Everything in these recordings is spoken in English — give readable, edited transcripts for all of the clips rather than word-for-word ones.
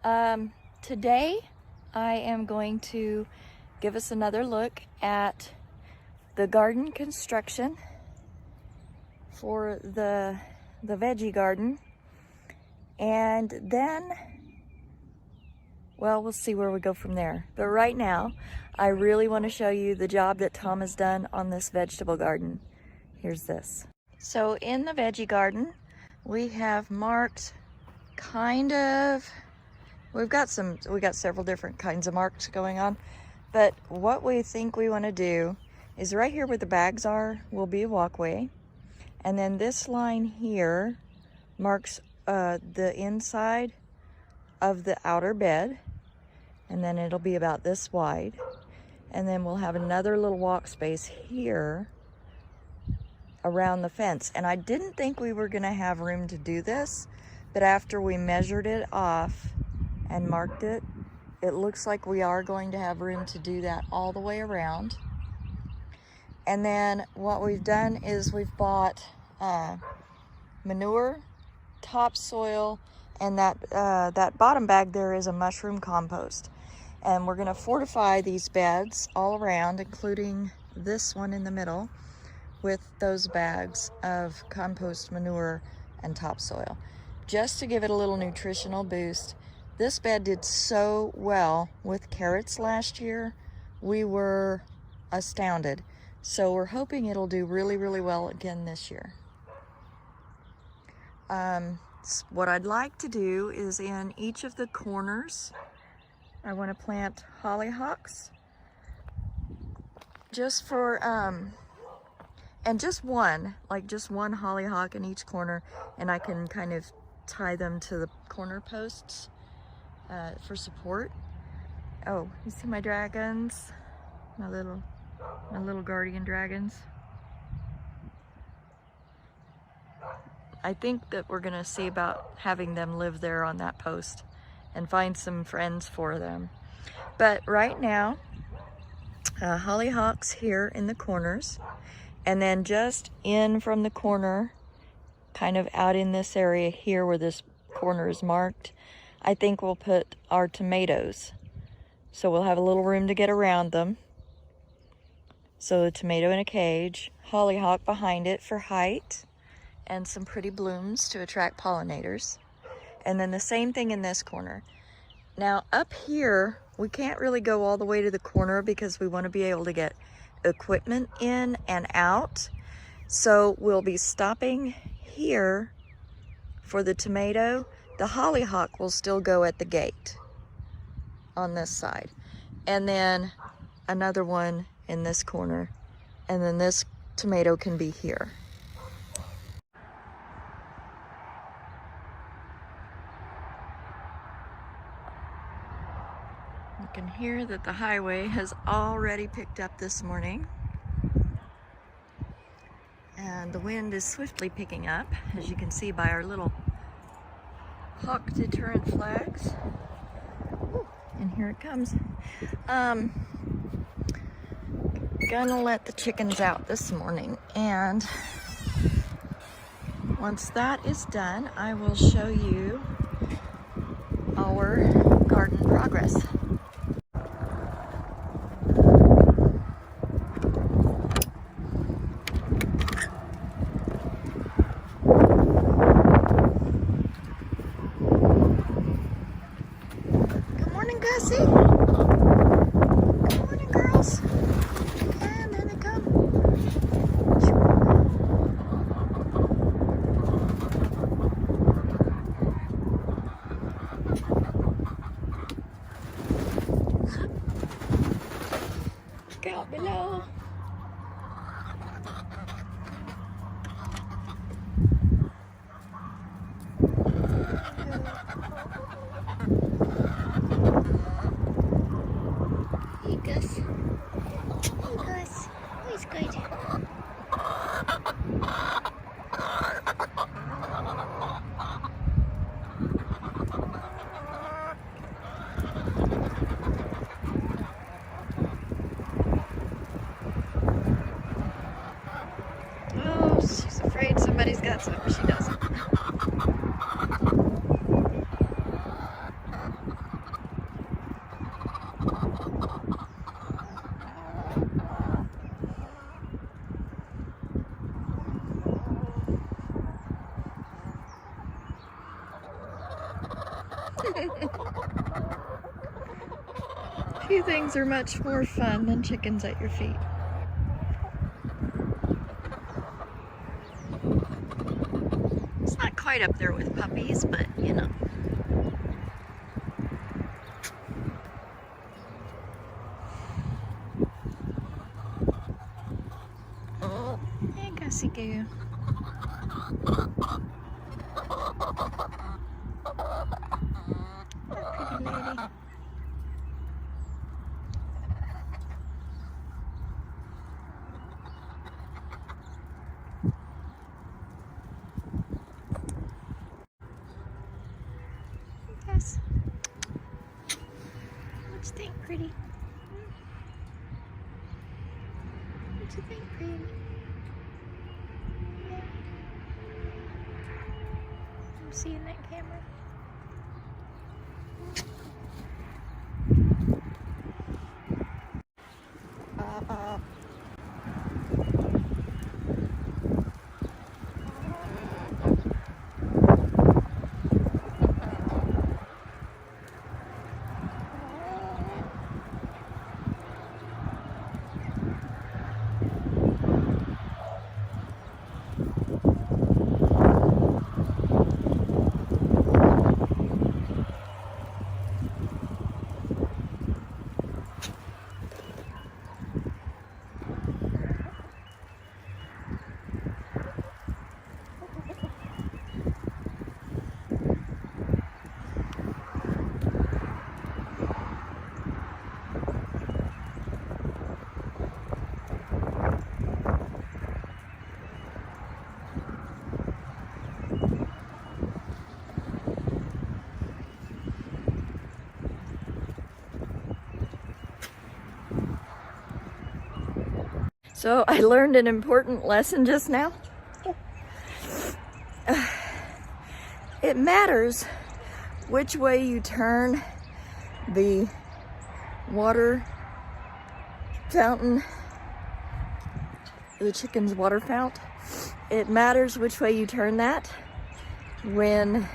Today I am going to give us another look at the garden construction for the veggie garden, and then, well, we'll see where we go from there. But right now, I really want to show you the job that Tom has done on this vegetable garden. Here's this. So in the veggie garden, we have marked we've got several different kinds of marks going on, but what we think we want to do is right here where the bags are will be a walkway, and then this line here marks the inside of the outer bed, and then it'll be about this wide, and then we'll have another little walk space here around the fence. And I didn't think we were going to have room to do this, but after we measured it off and marked it, it looks like we are going to have room to do that all the way around. And then what we've done is we've bought manure, topsoil, and that bottom bag there is a mushroom compost. And we're going to fortify these beds all around, including this one in the middle, with those bags of compost, manure, and topsoil, just to give it a little nutritional boost. This bed did so well with carrots last year. We were astounded. So we're hoping it'll do really, really well again this year. What I'd like to do is in each of the corners, I want to plant hollyhocks, just for, and just one hollyhock in each corner, and I can kind of tie them to the corner posts for support. Oh, you see my dragons? My little guardian dragons. I think that we're gonna see about having them live there on that post and find some friends for them. But right now, hollyhocks here in the corners, and then just in from the corner, kind of out in this area here where this corner is marked, I think we'll put our tomatoes. So we'll have a little room to get around them. So the tomato in a cage, hollyhock behind it for height, and some pretty blooms to attract pollinators. And then the same thing in this corner. Now up here, we can't really go all the way to the corner because we want to be able to get equipment in and out. So we'll be stopping here for the tomato. The hollyhock will still go at the gate on this side. And then another one in this corner. And then this tomato can be here. You can hear that the highway has already picked up this morning. And the wind is swiftly picking up, as you can see by our little hawk deterrent flags. Ooh, and here it comes. Gonna let the chickens out this morning, and once that is done, I will show you our garden progress. Good morning, Gussie. Good morning, girls. And there they come. Look out below. Hey, Gus. Hey, Gus. He's good. Oh, she's afraid somebody's got some. She doesn't. Few things are much more fun than chickens at your feet. It's not quite up there with puppies, but you know. Oh, hey, Gussie Goo. Pretty lady. Yes. What you think, pretty? What you think, pretty? Yeah. I'm seeing that camera. So I learned an important lesson just now. It matters which way you turn the water fountain, the chicken's water fount. It matters which way you turn that when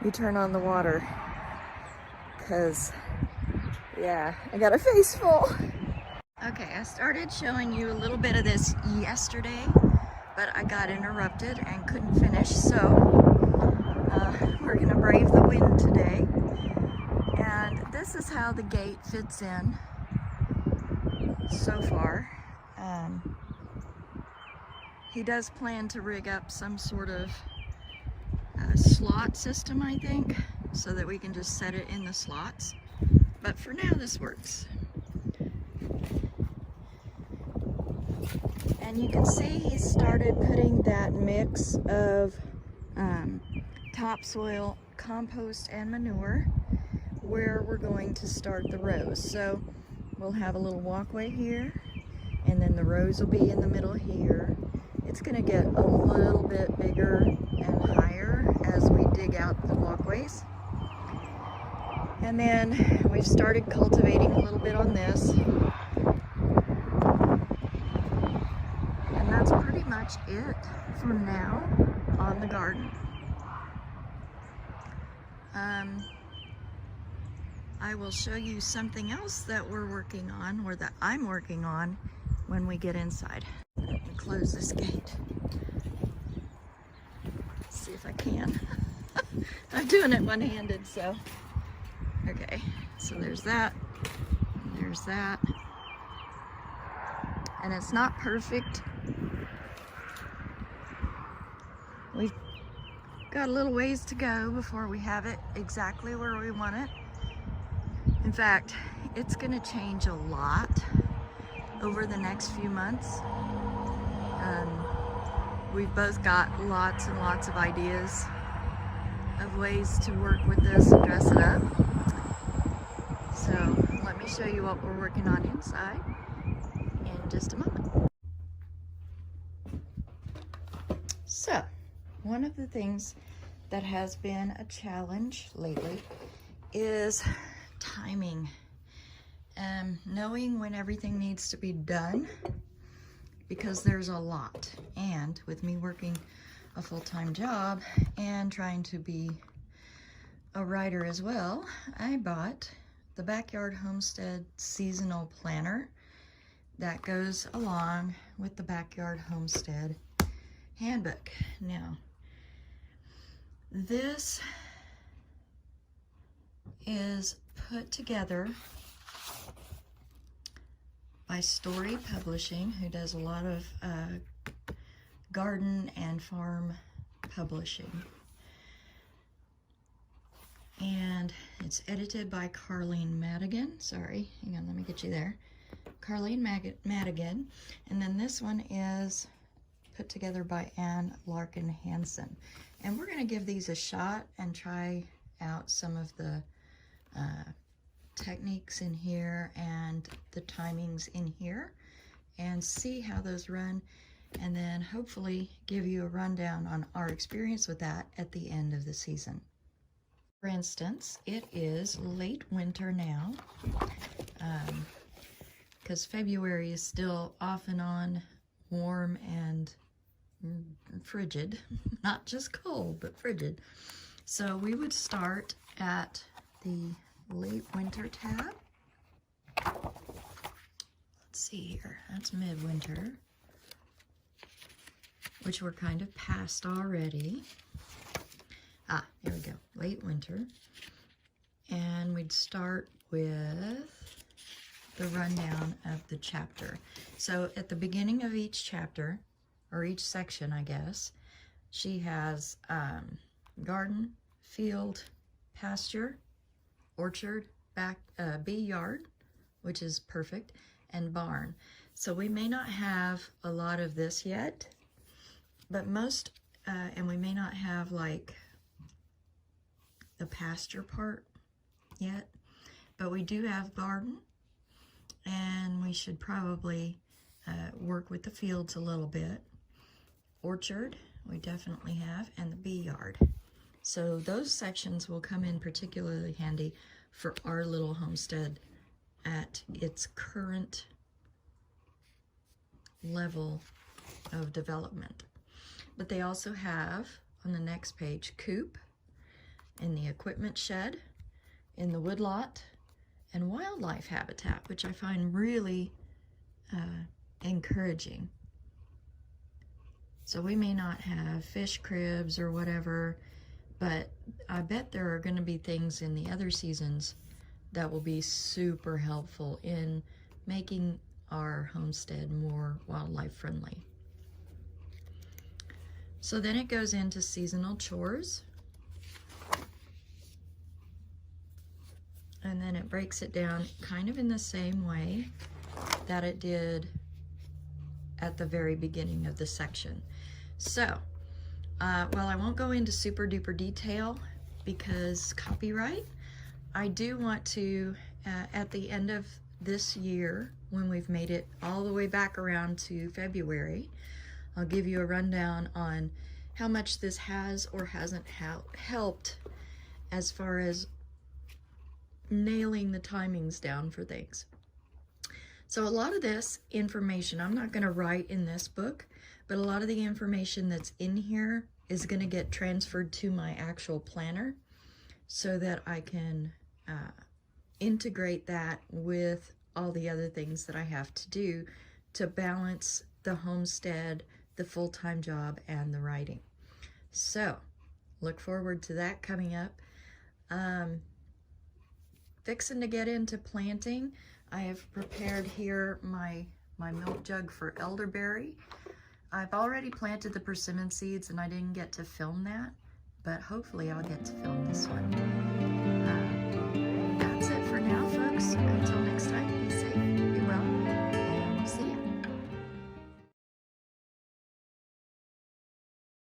you turn on the water. 'Cause, yeah, I got a face full. Okay, I started showing you a little bit of this yesterday, but I got interrupted and couldn't finish, so we're gonna brave the wind today. And this is how the gate fits in so far. He does plan to rig up some sort of slot system, I think, so that we can just set it in the slots. But for now, this works. And you can see he started putting that mix of topsoil, compost, and manure where we're going to start the rows. So we'll have a little walkway here, and then the rows will be in the middle here. It's going to get a little bit bigger and higher as we dig out the walkways. And then we've started cultivating a little bit on this. And that's pretty much it for now on the garden. I will show you something else that we're working on, or that I'm working on, when we get inside. Let me close this gate. Let's see if I can. I'm doing it one-handed, so. Okay, so there's that, and there's that. And it's not perfect. We've got a little ways to go before we have it exactly where we want it. In fact, it's gonna change a lot over the next few months. We've both got lots and lots of ideas of ways to work with this and dress it up. So let me show you what we're working on inside in just a moment. So, one of the things that has been a challenge lately is timing. Knowing when everything needs to be done, because there's a lot. And with me working a full-time job and trying to be a writer as well, I bought the Backyard Homestead Seasonal Planner that goes along with the Backyard Homestead Handbook. Now, this is put together by Story Publishing, who does a lot of garden and farm publishing. And it's edited by Carleen Madigan. Sorry, hang on, let me get you there. Carleen Madigan. And then this one is put together by Ann Larkin Hansen. And we're going to give these a shot and try out some of the techniques in here and the timings in here and see how those run, and then hopefully give you a rundown on our experience with that at the end of the season. For instance, it is late winter now, because February is still off and on warm and frigid, not just cold, but frigid. So we would start at the late winter tab. Let's see here, that's midwinter, which we're kind of past already. There we go, late winter. And we'd start with the rundown of the chapter. So at the beginning of each chapter, or each section, I guess, she has garden, field, pasture, orchard, bee yard, which is perfect, and barn. So we may not have a lot of this yet, but most, and we may not have like the pasture part yet, but we do have garden, and we should probably work with the fields a little bit. Orchard, we definitely have, and the bee yard. So those sections will come in particularly handy for our little homestead at its current level of development. But they also have, on the next page, coop, in the equipment shed, in the woodlot, and wildlife habitat, which I find really encouraging. So we may not have fish cribs or whatever, but I bet there are going to be things in the other seasons that will be super helpful in making our homestead more wildlife friendly. So then it goes into seasonal chores. And then it breaks it down kind of in the same way that it did at the very beginning of the section. So, well, I won't go into super duper detail because copyright. I do want to, at the end of this year, when we've made it all the way back around to February, I'll give you a rundown on how much this has or hasn't helped as far as nailing the timings down for things. So a lot of this information, I'm not going to write in this book, but a lot of the information that's in here is going to get transferred to my actual planner so that I can integrate that with all the other things that I have to do to balance the homestead, the full-time job, and the writing. So look forward to that coming up. Fixing to get into planting. I have prepared here my milk jug for elderberry. I've already planted the persimmon seeds and I didn't get to film that, but hopefully I'll get to film this one.